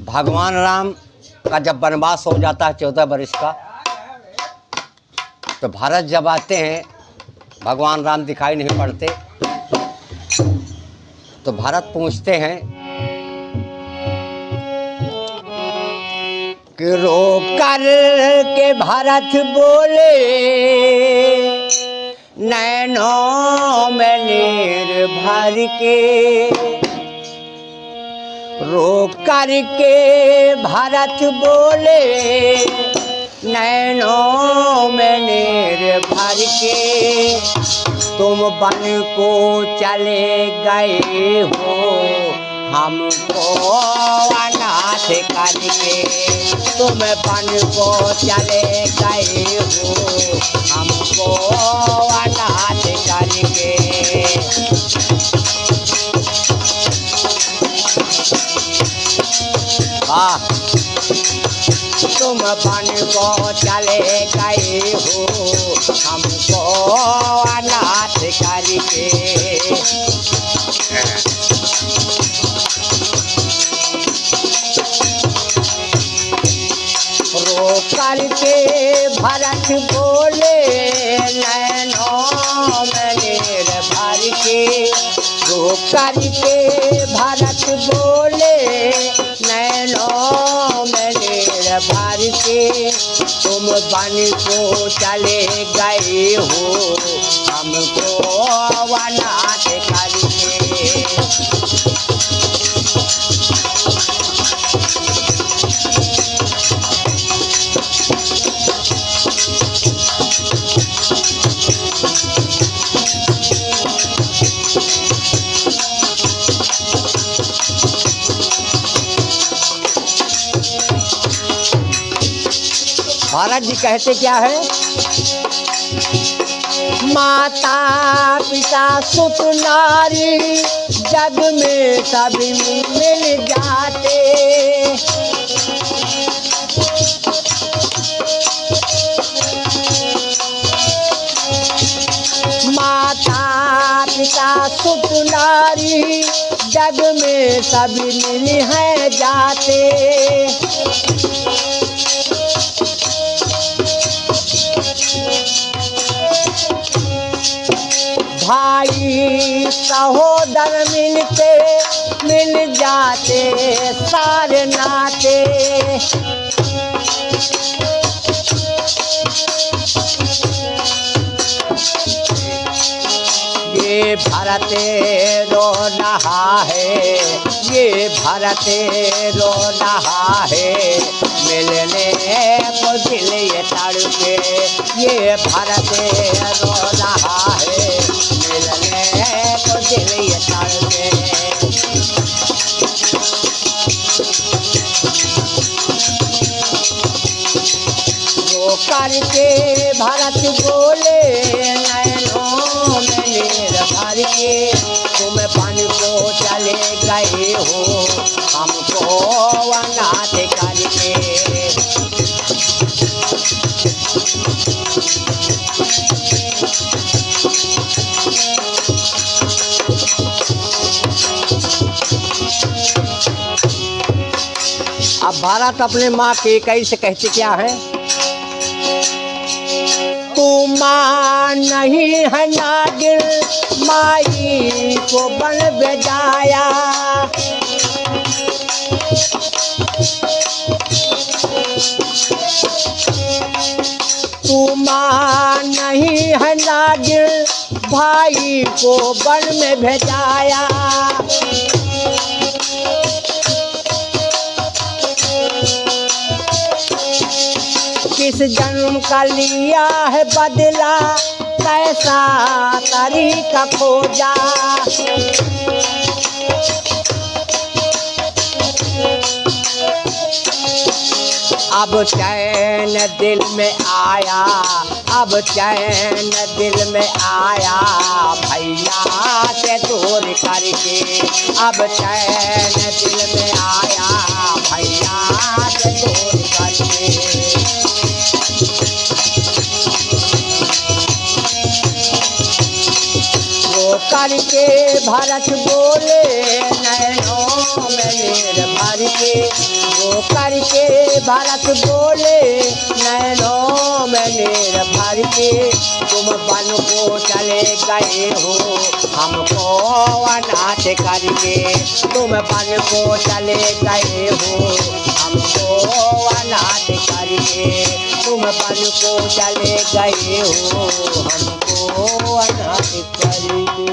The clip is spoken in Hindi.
भगवान राम का जब वनवास हो जाता है 14 वर्ष का, तो भारत जब आते हैं, भगवान राम दिखाई नहीं पड़ते, तो भारत पूछते हैं कि रो कर के भारत बोले, नैनों में नीर भर के। रो कर के भारत बोले, नैनों में नीर भर के। तुम बन को चले गए हो, हमको अनाथ करके। तुम बन को चले गए हो, हमको अनाथ करके। तुम बन को चले गए हो, हमको अनाथ करके। रो करके भरत बोले, नैनों में नीर भर के। रो करके भरत बोले, नैनों में नीर भर के। तुम बन को चले गए हो, हमको अनाथ करके। भारत जी कहते क्या है? माता पिता सुत नारी, जग में सभी मिल जाते। माता पिता सुत नारी, जग में सभी मिल है जाते। भाई सहोदर मिलके मिल जाते सारे नाते। ये भारत रो रहा है, ये भारत रो रहा है, मिलने को दिल ये तड़पे। ये भारत रो रहा है, मिलने को दिल ये तड़पे। रो करके भारत बोले, नैनों में नीर भर के। तुम बन को चले गए हो, हमको अनाथ करके। अब भारत अपने माँ के कई से कहते क्या है? तू माँ नहीं है नागिन, माई को बन बेजाया। तू माँ नहीं है नागिन, भाई को बन में भेजाया। किस जन्म का लिया है बदला, कैसा तरीका खोजा। अब चैन दिल में आया, अब चैन दिल में आया, भैया से दूर करके। अब चैन दिल में आया, भैया से दूर करके। वो करके भारत बोले, नैनों में नेर भर के वो करके भरत बोले नैनों में नेर भर के तुम बन को चले गए हो हमको अनाथ करके तुम बन को चले गए हो हमको अनाथ करके तुम बन को चले गए हो हमको अनाथ करके।